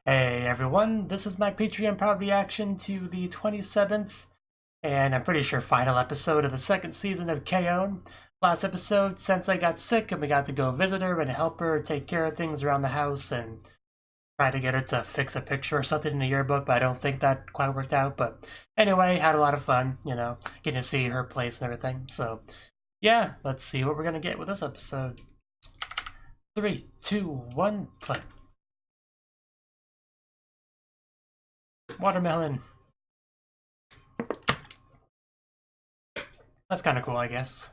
Hey everyone, this is my Patreon proud reaction to the 27th and I'm pretty sure final episode of the second season of KO. Last episode, Sensei got sick and we got to go visit her and help her take care of things around the house and try to get her to fix a picture or something in the yearbook, but I don't think that quite worked out. But anyway, had a lot of fun, getting to see her place and everything. So yeah, let's see what we're gonna get with this episode. 3, 2, 1, play. Watermelon. That's kind of cool, I guess.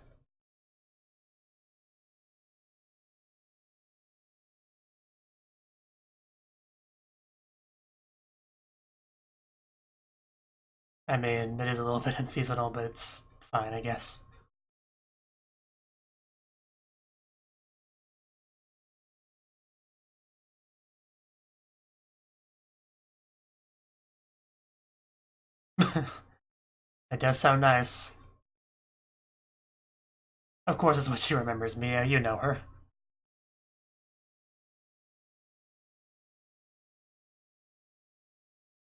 I mean, it is a little bit unseasonal, but it's fine, I guess. It does sound nice. Of course, it's what she remembers, Mia. You know her.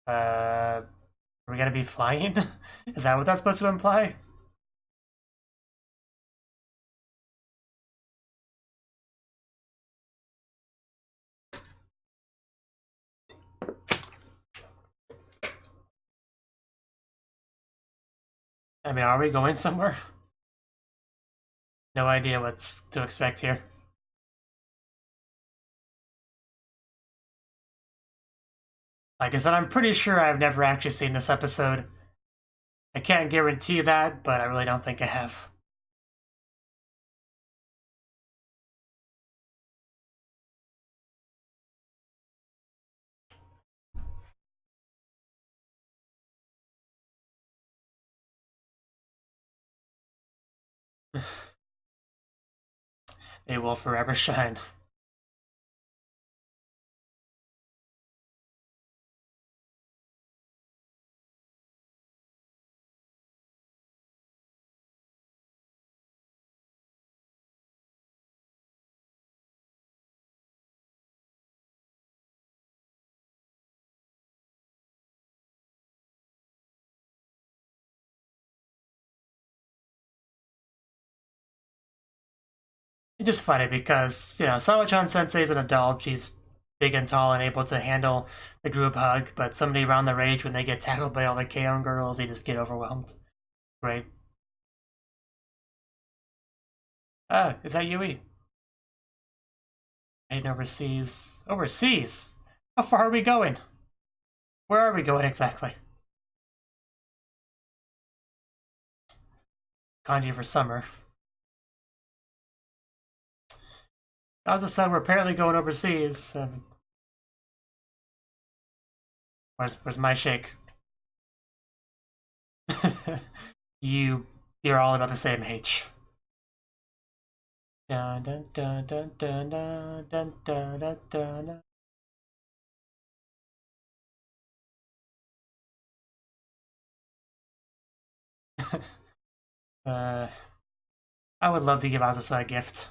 Are we gonna be flying? Is that what that's supposed to imply? I mean, are we going somewhere? No idea what's to expect here. Like I said, I'm pretty sure I've never actually seen this episode. I can't guarantee that, but I really don't think I have. They will forever shine. It's just funny because, Sawachan Sensei is an adult. She's big and tall and able to handle the group hug, but somebody around their age, when they get tackled by all the K-On girls, they just get overwhelmed. Great. Ah, is that Yui? Heading overseas. Overseas? How far are we going? Where are we going exactly? Kanji for summer. I also said we're apparently going overseas. Where's my shake? You're all about the same age. Dun dun dun dun dun dun dun dun dun dun. uh, I would love to give Azusa a gift.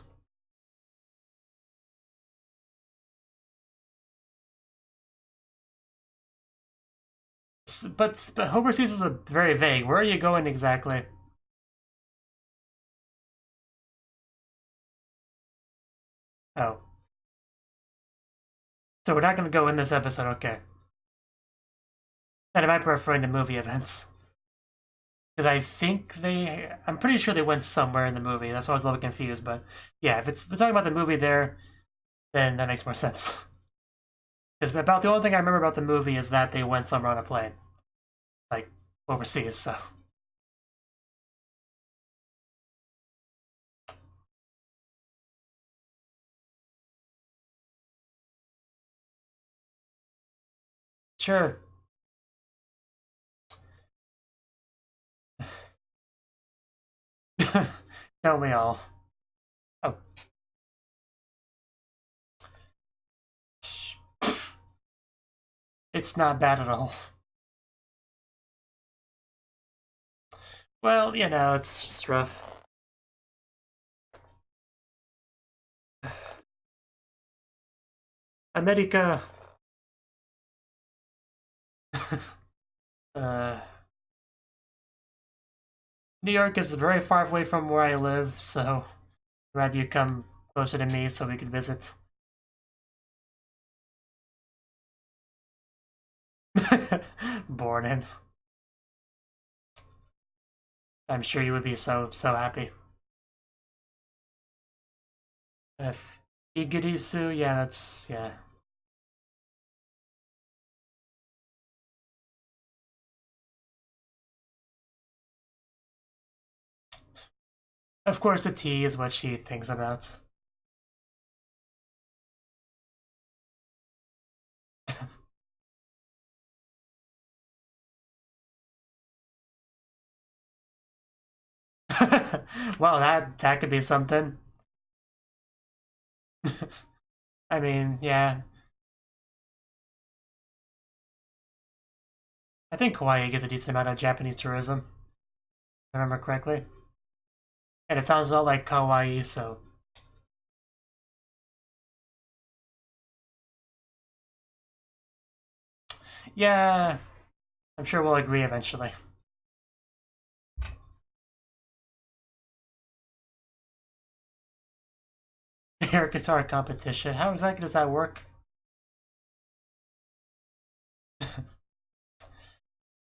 But overseas is very vague. Where are you going exactly? Oh. So we're not going to go in this episode, okay. And am I preferring the movie events? Because I'm pretty sure they went somewhere in the movie. That's why I was a little confused. But yeah, if they're talking about the movie there, then that makes more sense. Because about the only thing I remember about the movie is that they went somewhere on a plane. Like, overseas, so. Sure. Tell me all. Oh. It's not bad at all. Well, it's rough. America. New York is very far away from where I live, so I'd rather you come closer to me so we could visit. Born in. I'm sure you would be so happy. If Igirisu, yeah, that's yeah. Of course, the tea is what she thinks about. Well, that could be something. I mean, yeah. I think Hawaii gets a decent amount of Japanese tourism, if I remember correctly. And it sounds a lot like Kauai, so. Yeah, I'm sure we'll agree eventually. Air guitar competition. How exactly does that work?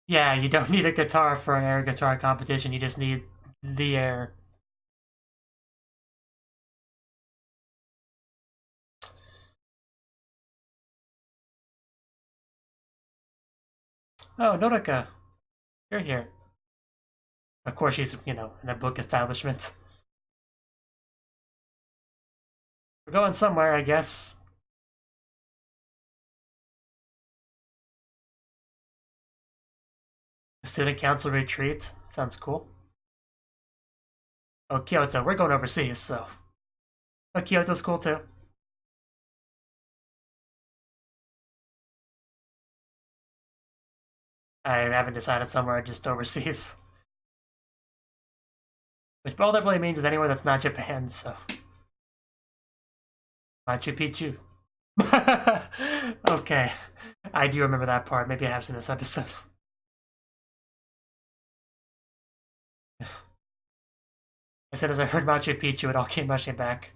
Yeah, you don't need a guitar for an air guitar competition, you just need the air. Oh, Norika, you're here. Of course, she's, in a book establishment. We're going somewhere, I guess. Student council retreat. Sounds cool. Oh, Kyoto. We're going overseas, so. Oh, Kyoto's cool too. I haven't decided somewhere, just overseas. Which all that really means is anywhere that's not Japan, so. Machu Picchu. Okay. I do remember that part. Maybe I have seen this episode. As soon as I heard Machu Picchu, it all came rushing back.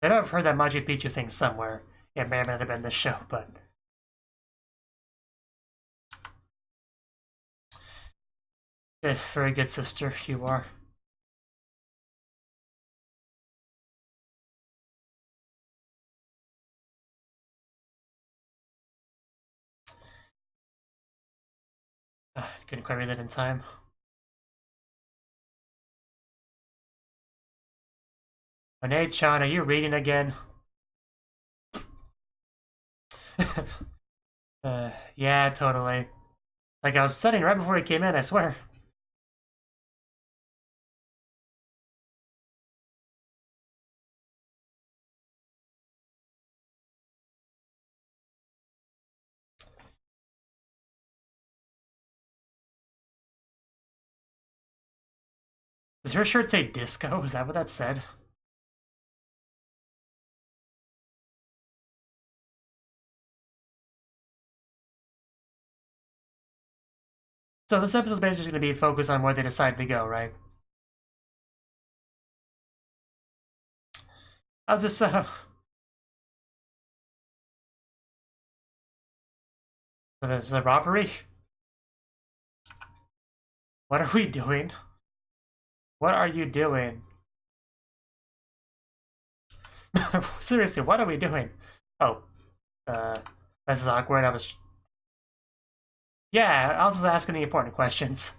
I know I've heard that Machu Picchu thing somewhere. It may or may not have been this show, but. Very good sister, you are. Couldn't quite read that in time. Renee-chan, are you reading again? Yeah, totally. Like, I was studying right before he came in, I swear. Does her shirt say disco? Is that what that said? So this episode's basically going to be focused on where they decide to go, right? How's this, This is a robbery? What are we doing? What are you doing? Seriously, what are we doing? Oh, this is awkward. Yeah, I was just asking the important questions.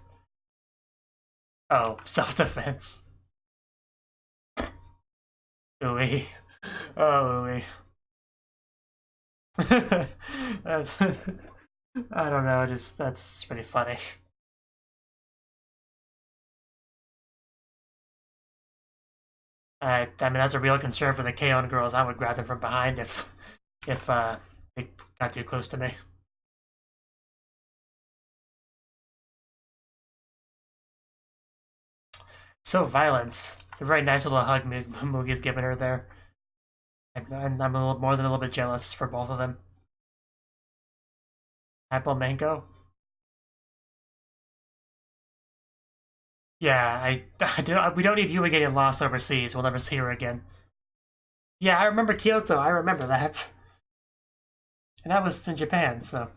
Oh, self-defense. Ooey. Oh, ooey. I don't know, that's pretty funny. I mean, that's a real concern for the K-On! Girls. I would grab them from behind if they got too close to me. So violent. It's a very nice little hug Mugi's giving her there. And I'm a little more than a little bit jealous for both of them. Apple mango. Yeah, we don't need Yui getting lost overseas. We'll never see her again. Yeah, I remember Kyoto. I remember that. And that was in Japan, so.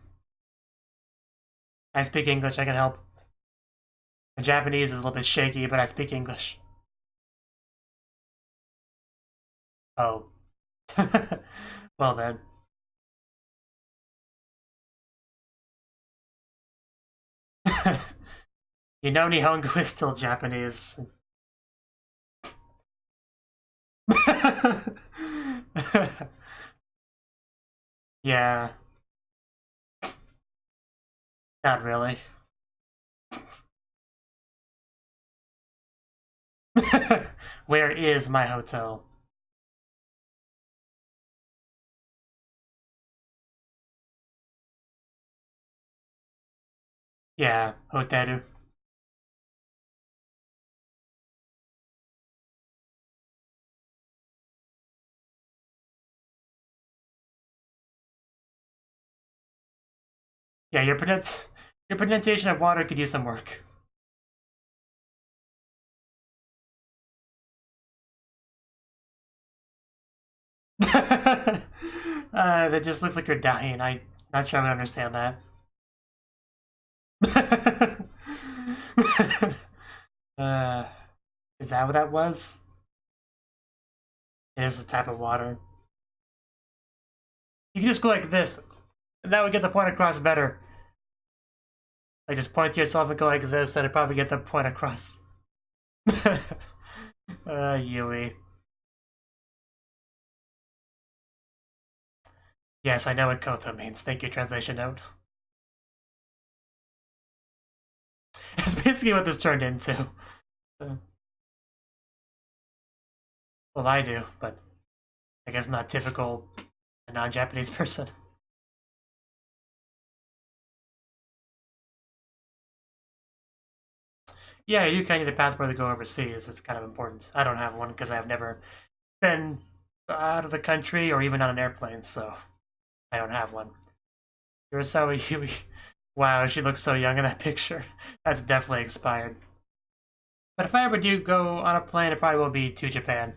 I speak English, I can help. My Japanese is a little bit shaky, but I speak English. Oh. Well then. You know Nihongo is still Japanese. Yeah. Not really. Where is my hotel? Yeah, hoteru. Yeah, your pronunciation of water could use some work. That just looks like you're dying. I'm not sure I would understand that. uh, is that what that was? It is a type of water. You can just go like this, and that would get the point across better. Like just point to yourself and go like this, and it'd probably get the point across. Yui. Yes, I know what Koto means. Thank you, translation note. It's basically what this turned into. Well, I do, but I guess not typical a non-Japanese person. Yeah, you kind of need a passport to go overseas. It's kind of important. I don't have one because I've never been out of the country or even on an airplane, so I don't have one. Urasawa Yui. Wow, she looks so young in that picture. That's definitely expired. But if I ever do go on a plane, it probably will be to Japan.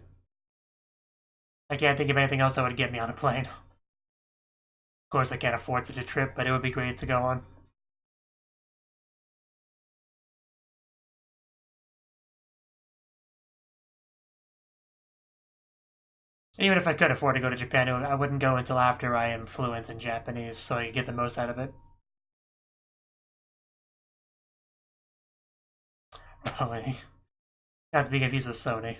I can't think of anything else that would get me on a plane. Of course, I can't afford such a trip, but it would be great to go on. Even if I could afford to go to Japan, I wouldn't go until after I am fluent in Japanese, so I could get the most out of it. Probably. Not to be confused with Sony.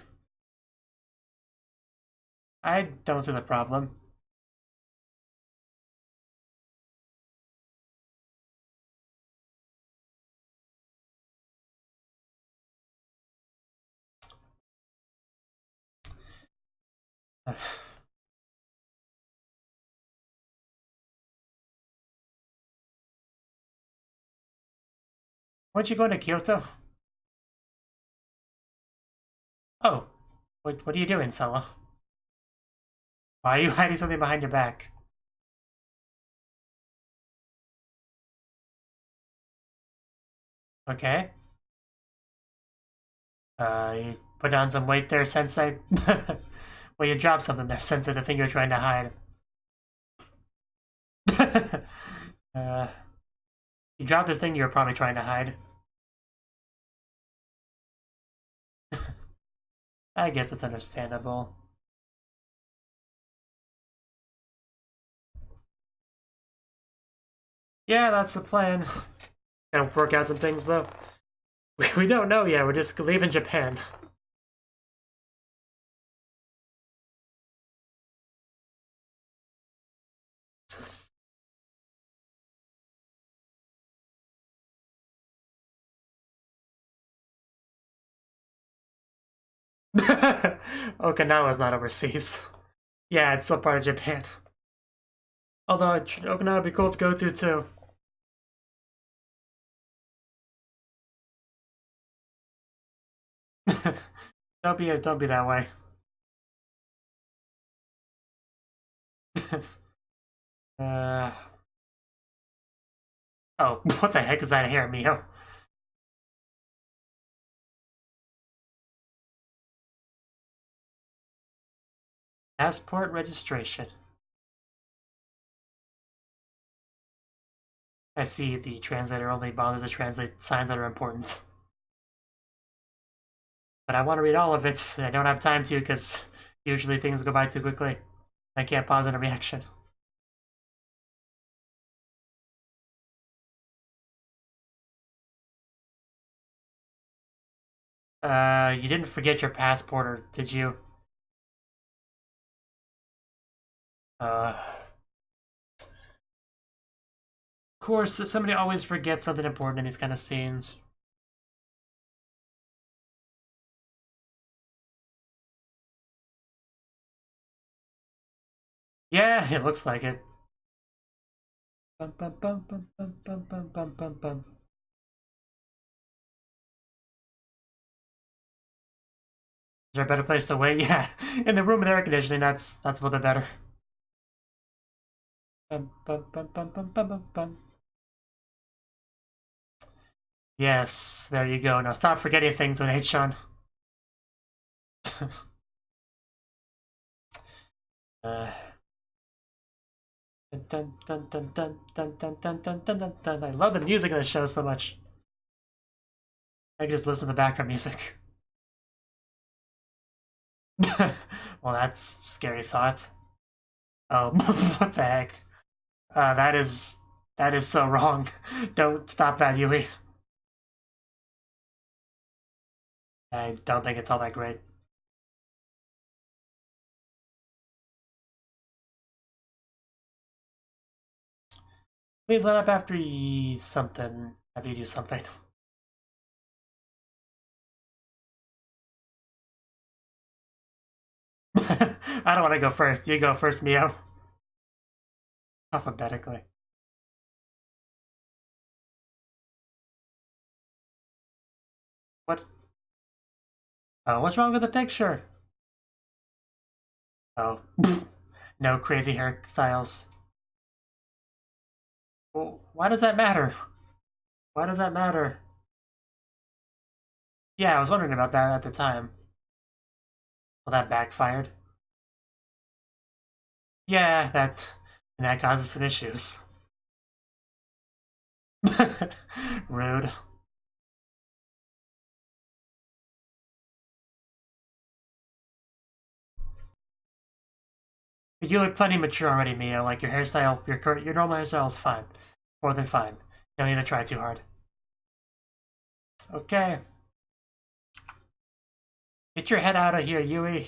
I don't see the problem. Weren't you going to Kyoto? Oh, what are you doing, Sawa? Why are you hiding something behind your back? Okay. You put on some weight there, Sensei. Well, you dropped something there, Sensei, the thing you're trying to hide. uh, you dropped this thing you were probably trying to hide. I guess it's understandable. Yeah, that's the plan. Gotta work out some things, though. We don't know yet, we're just leaving Japan. Okinawa's not overseas. Yeah, it's still part of Japan. Although Okinawa would be cool to go to too. Don't be that way. uh, Oh, what the heck is that hair, Mio? Passport registration. I see the translator only bothers to translate signs that are important. But I want to read all of it, and I don't have time to because usually things go by too quickly. I can't pause in a reaction. You didn't forget your passport, or did you? Of course, somebody always forgets something important in these kind of scenes. Yeah, it looks like it. Bum, bum, bum, bum, bum, bum, bum, bum, bum, bum. Is there a better place to wait? Yeah, in the room with air conditioning, that's a little bit better. Bum, bum, bum, bum, bum, bum, bum, bum. Yes, there you go. Now stop forgetting things when H-Sean. Dun, dun, dun, dun, dun, dun, dun, dun, dun, dun, dun. I love the music of this show so much. I can just listen to the background music. Well, that's scary thought. Oh, what the heck? That is so wrong. Don't stop that, Yui. I don't think it's all that great. Please let up after you something. After you do something. I don't want to go first. You go first, Mio. Alphabetically. What? Oh, what's wrong with the picture? Oh, no crazy hairstyles. Well, why does that matter? Why does that matter? Yeah, I was wondering about that at the time. Well, that backfired. Yeah, that causes some issues. Rude. You look plenty mature already, Mia. Like your hairstyle, your normal hairstyle is fine, more than fine. You don't need to try too hard. Okay. Get your head out of here, Yui.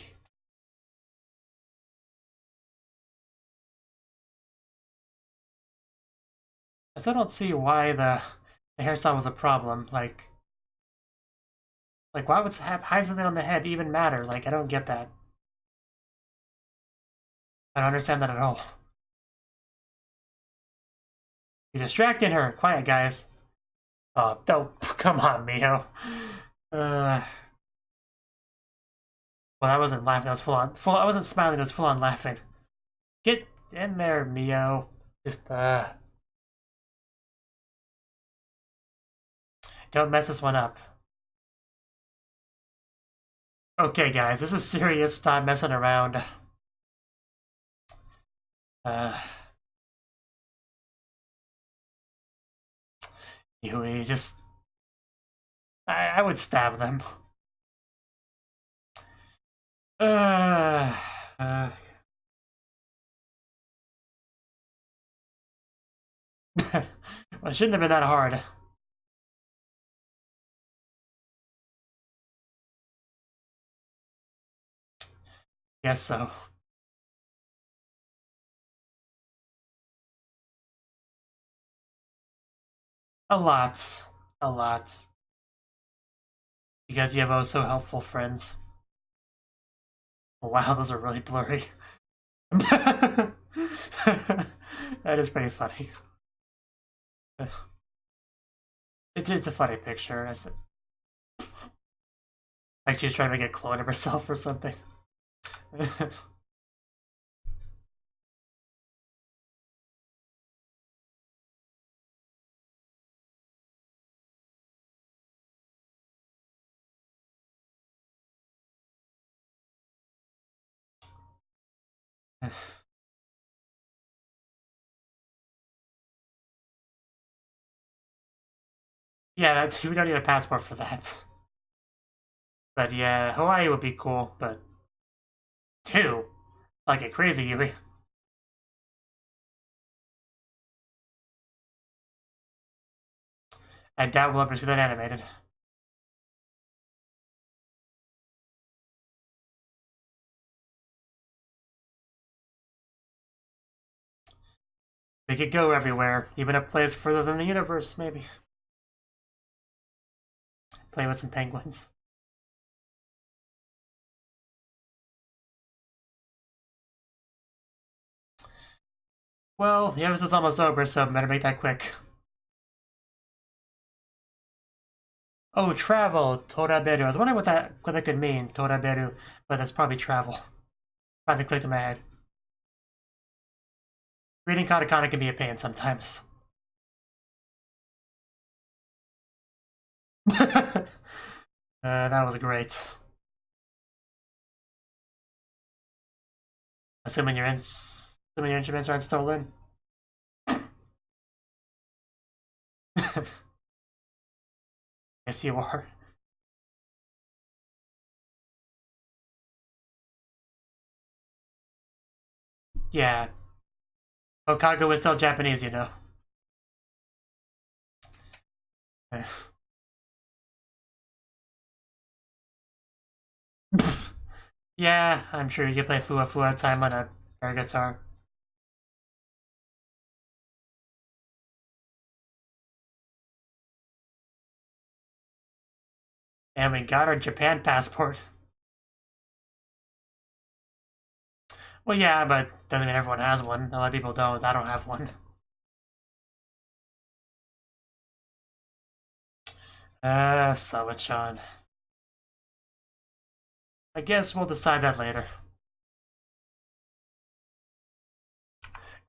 I still don't see why the hairstyle was a problem. Like why would hide something on the head even matter? Like I don't get that. I don't understand that at all. You're distracting her. Quiet, guys. Oh, don't. Come on, Mio. Well, I wasn't laughing. I was full on. I wasn't smiling. I was full on laughing. Get in there, Mio. Just don't mess this one up. Okay, guys, this is serious. Stop messing around. Yui, just I would stab them. Well, it shouldn't have been that hard. Guess so. A lot. A lot. Because you have oh so helpful friends. Oh, wow, those are really blurry. That is pretty funny. It's a funny picture. Like she's trying to make a clone of herself or something. Yeah, we don't need a passport for that. But yeah, Hawaii would be cool, but 2? Like a crazy Yui. I doubt we'll ever see that animated. We could go everywhere, even a place further than the universe, maybe. Play with some penguins. Well, the episode's almost over, so better make that quick. Oh, travel, toraberu. I was wondering what that could mean, toraberu, but that's probably travel. Finally clicked in my head. Reading katakana can be a pain sometimes. That was great. Assuming your instruments aren't stolen. Yes, you are. Yeah. Hokago is still Japanese, you know. Yeah, I'm sure you can play Fua Fua time on a air guitar. And we got our Japan passport. Well, yeah, but doesn't mean everyone has one. A lot of people don't. I don't have one. Iwachan. I guess we'll decide that later.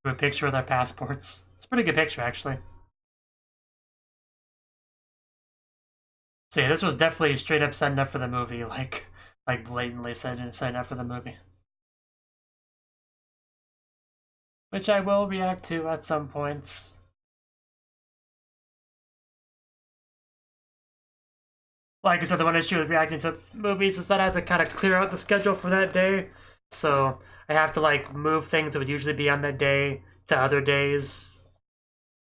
Do a picture with our passports. It's a pretty good picture, actually. So yeah, this was definitely straight up setting up for the movie, like blatantly setting up for the movie. Which I will react to at some points. Like I said, the one issue with reacting to movies is that I have to kind of clear out the schedule for that day. So I have to like move things that would usually be on that day to other days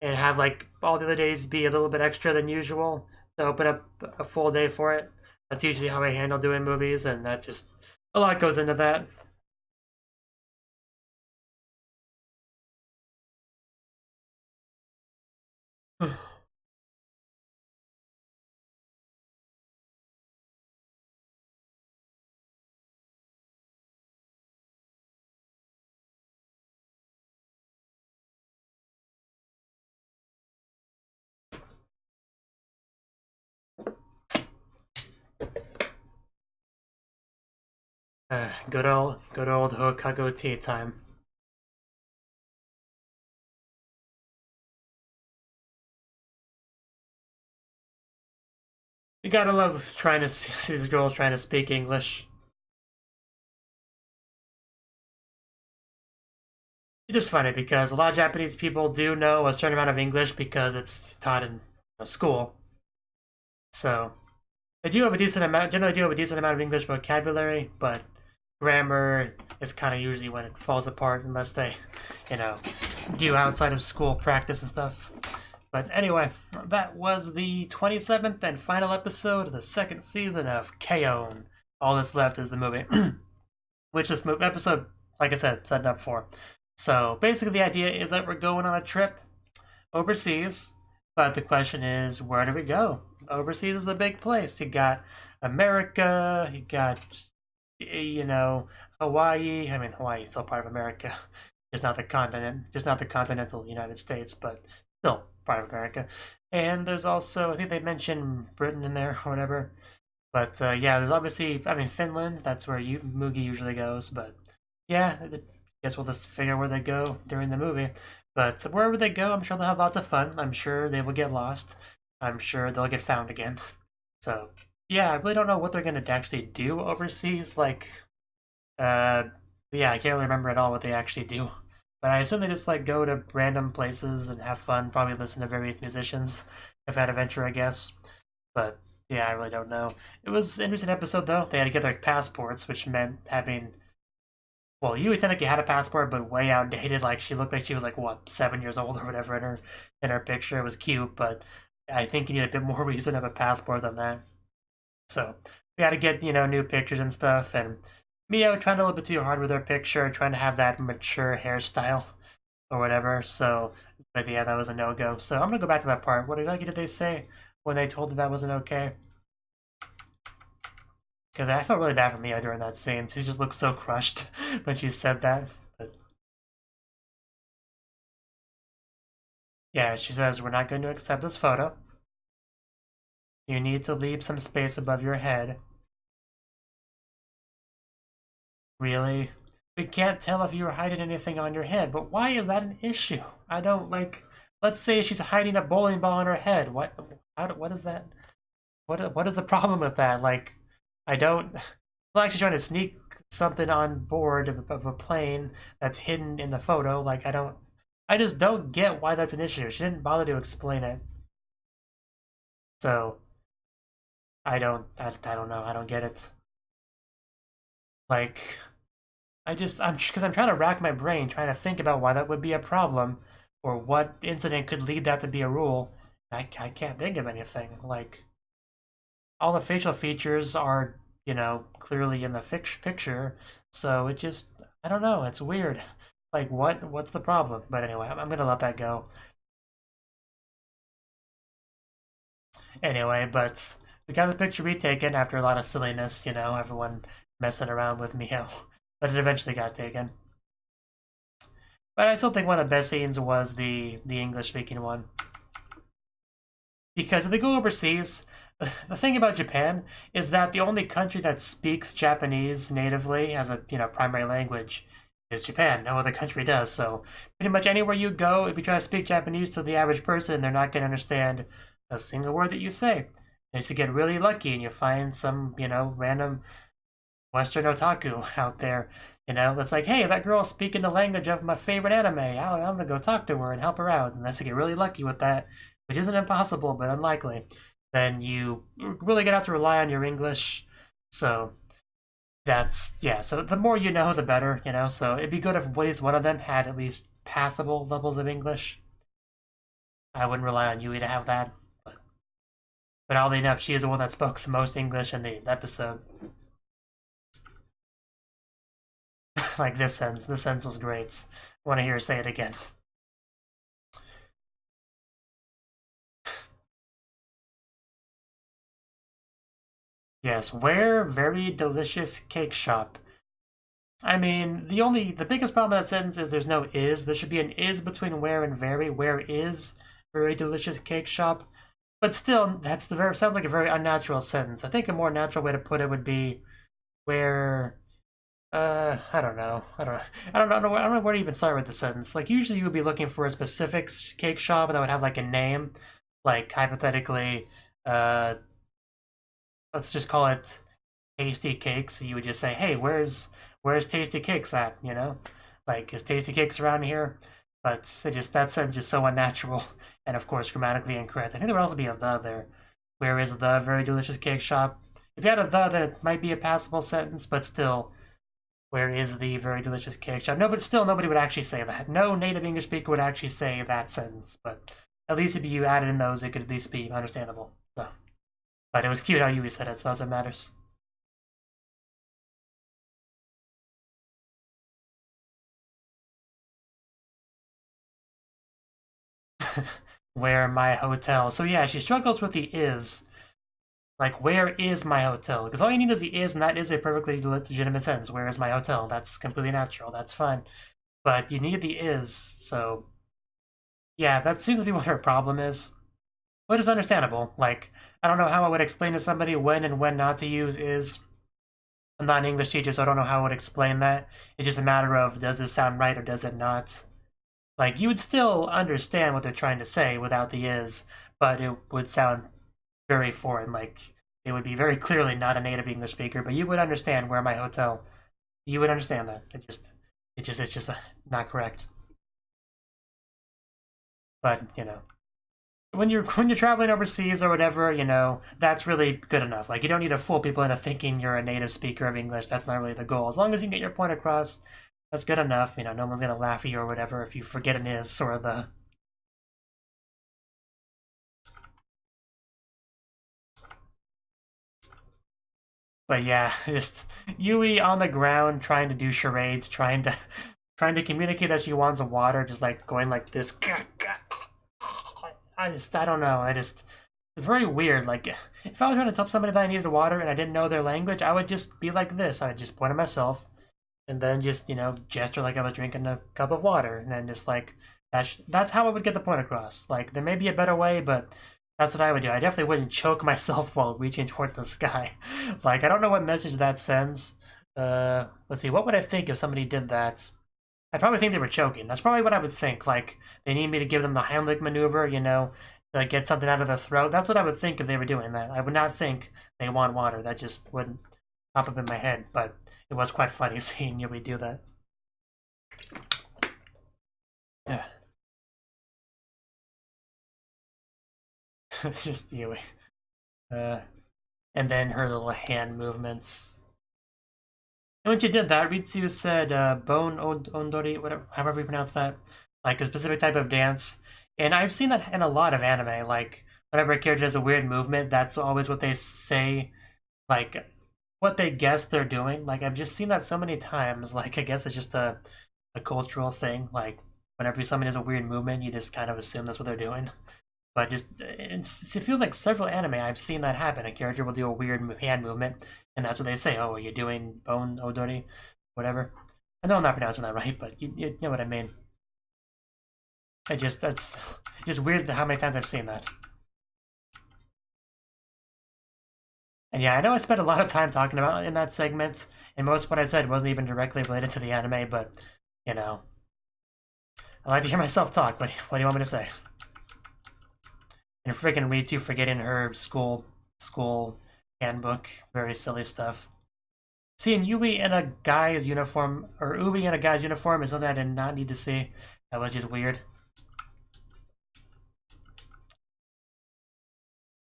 and have like all the other days be a little bit extra than usual to open up a full day for it. That's usually how I handle doing movies, and that just a lot goes into that. Good old Hokago tea time. You gotta love trying to see these girls trying to speak English. It's just funny because a lot of Japanese people do know a certain amount of English because it's taught in school. So they do have a decent amount. Generally, do have a decent amount of English vocabulary, but grammar is kind of usually when it falls apart unless they, do outside of school practice and stuff. But anyway, that was the 27th and final episode of the second season of K-On! All that's left is the movie, which this episode, like I said, set up for. So basically, the idea is that we're going on a trip overseas, but the question is, where do we go? Overseas is a big place. You got America, you got, Hawaii. I mean, Hawaii is still part of America, just not the continental United States, but still part of America. And there's also, I think they mentioned Britain in there or whatever. But yeah, there's obviously, Finland. That's where Mugi usually goes. But yeah, I guess we'll just figure out where they go during the movie. But wherever they go, I'm sure they'll have lots of fun. I'm sure they will get lost. I'm sure they'll get found again. So yeah, I really don't know what they're gonna actually do overseas. Like, But yeah, I can't really remember at all what they actually do. But I assume they just like go to random places and have fun, probably listen to various musicians if that adventure, I guess. But yeah, I really don't know. It was an interesting episode though. They had to get their passports, which meant having well, Yui technically had a passport, but way outdated. Like she looked like she was like what 7 years old or whatever in her picture. It was cute, but I think you need a bit more reason to have a passport than that. So we had to get new pictures and stuff, and Mio trying a little bit too hard with her picture, trying to have that mature hairstyle or whatever. So, but yeah, that was a no go. So I'm gonna go back to that part. What exactly did they say when they told her that wasn't okay? Because I felt really bad for Mio during that scene. She just looked so crushed when she said that. But yeah, she says, "We're not going to accept this photo. You need to leave some space above your head." Really? We can't tell if you were hiding anything on your head, but why is that an issue? I don't like. Let's say she's hiding a bowling ball on her head. What is that? What is the problem with that? Like, I don't. It's like she's trying to sneak something on board of a plane that's hidden in the photo. Like, I don't. I just don't get why that's an issue. She didn't bother to explain it. So, I don't. I don't know. I don't get it. Like, because I'm trying to rack my brain, trying to think about why that would be a problem, or what incident could lead that to be a rule. I can't think of anything. Like, all the facial features are, clearly in the picture, so it just, I don't know, it's weird. Like, what's the problem? But anyway, I'm gonna let that go. Anyway, but we got the picture retaken after a lot of silliness, everyone messing around with Mio. But it eventually got taken. But I still think one of the best scenes was the English speaking one. Because if they go overseas, the thing about Japan is that the only country that speaks Japanese natively as a primary language is Japan. No other country does. So pretty much anywhere you go, if you try to speak Japanese to the average person, they're not going to understand a single word that you say. Unless you get really lucky and you find some random Western otaku out there. It's like, hey, that girl's speaking the language of my favorite anime. I'm gonna go talk to her and help her out. Unless you get really lucky with that, which isn't impossible but unlikely, then you really gonna have to rely on your English. So yeah. So the more you know, the better. So it'd be good if at least one of them had at least passable levels of English. I wouldn't rely on Yui to have that, but oddly enough, she is the one that spoke the most English in the episode. Like this sentence. This sentence was great. I want to hear her say it again. Yes, where very delicious cake shop. I mean, the biggest problem with that sentence is there's no is. There should be an is between where and very. Where is very delicious cake shop? But still, that's the very sounds like a very unnatural sentence. I think a more natural way to put it would be where I don't know. I don't know where to even start with the sentence. Like usually you would be looking for a specific cake shop that would have like a name, like hypothetically, let's just call it Tasty Cakes. So you would just say, hey, where's Tasty Cakes at? Like is Tasty Cakes around here? But that sentence just so unnatural and of course grammatically incorrect. I think there would also be a the there. Where is the very delicious cake shop? If you had a the, then it might be a passable sentence, but still. Where is the very delicious cake shop? No, but still nobody would actually say that. No native English speaker would actually say that sentence. But at least if you added in those, it could at least be understandable. So, but it was cute how Yui said it, so that's what matters. Where my hotel? So yeah, she struggles with the is. Like, where is my hotel? Because all you need is the is, and that is a perfectly legitimate sentence. Where is my hotel? That's completely natural. That's fine. But you need the is, so yeah, that seems to be what her problem is. Which is understandable. Like, I don't know how I would explain to somebody when and when not to use is. I'm not an English teacher, so I don't know how I would explain that. It's just a matter of does this sound right or does it not? Like, you would still understand what they're trying to say without the is, but it would sound very foreign. Like, it would be very clearly not a native English speaker, but you would understand where my hotel. you would understand that. It's just not correct. But you know, when you're traveling overseas or whatever, you know, that's really good enough. Like, you don't need to fool people into thinking you're a native speaker of English. That's not really the goal. As long as you can get your point across, that's good enough. You know, no one's gonna laugh at you or whatever if you forget an is or the. But yeah, just Yui on the ground trying to do charades, trying to communicate that she wants water, just like going like this. I don't know. Very weird. Like, if I was trying to tell somebody that I needed water and I didn't know their language, I would just be like this. I would just point at myself and then just, you know, gesture like I was drinking a cup of water. And then just like, that's how I would get the point across. Like, there may be a better way, but that's what I would do. I definitely wouldn't choke myself while reaching towards the sky. Like, I don't know what message that sends. Let's see, what would I think if somebody did that? I'd probably think they were choking. That's probably what I would think. Like, they need me to give them the Heimlich maneuver, you know, to get something out of their throat. That's what I would think if they were doing that. I would not think they want water. That just wouldn't pop up in my head. But it was quite funny seeing Yui do that. It's just Yui. And then her little hand movements. And when she did that, Ritsu said bone ondori, whatever, however you pronounce that, like a specific type of dance. And I've seen that in a lot of anime. Like, whenever a character does a weird movement, that's always what they say, like, what they guess they're doing. Like, I've just seen that so many times. Like, I guess it's just a cultural thing. Like, whenever somebody does a weird movement, you just kind of assume that's what they're doing. But just, it feels like several anime I've seen that happen. A character will do a weird hand movement, and that's what they say. Oh, are you doing bone odori? Whatever. I know I'm not pronouncing that right, but you know what I mean. That's just weird how many times I've seen that. And yeah, I know I spent a lot of time talking about it in that segment, and most of what I said wasn't even directly related to the anime, but, you know. I like to hear myself talk, but what do you want me to say? And freaking Ritsu forgetting her school handbook. Very silly stuff. Seeing Yui in a guy's uniform, or Ubi in a guy's uniform, is something I did not need to see. That was just weird.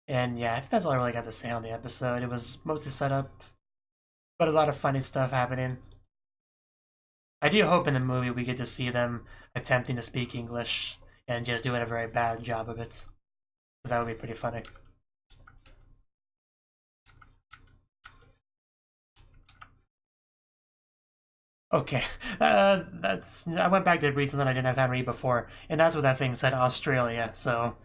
And yeah, I think that's all I really got to say on the episode. It was mostly set up, but a lot of funny stuff happening. I do hope in the movie we get to see them attempting to speak English and just doing a very bad job of it. Because that would be pretty funny. Okay, I went back to read something I didn't have time to read before, and that's what that thing said, Australia. So,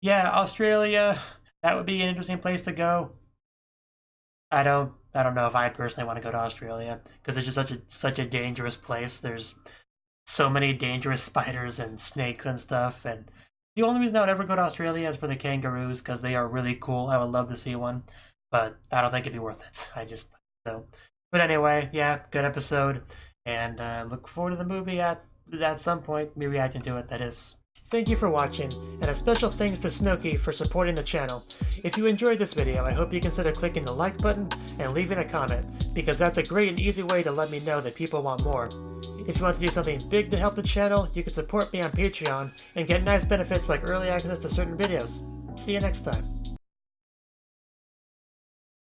yeah, Australia, that would be an interesting place to go. I don't know if I personally want to go to Australia because it's just such a dangerous place. There's so many dangerous spiders and snakes and stuff, and the only reason I would ever go to Australia is for the kangaroos because they are really cool. I would love to see one, but I don't think it'd be worth it. So. But anyway, yeah, good episode, and look forward to the movie at some point. Me reacting to it, that is. Thank you for watching, and a special thanks to Cnouki for supporting the channel. If you enjoyed this video, I hope you consider clicking the like button and leaving a comment, because that's a great and easy way to let me know that people want more. If you want to do something big to help the channel, you can support me on Patreon and get nice benefits like early access to certain videos. See you next time.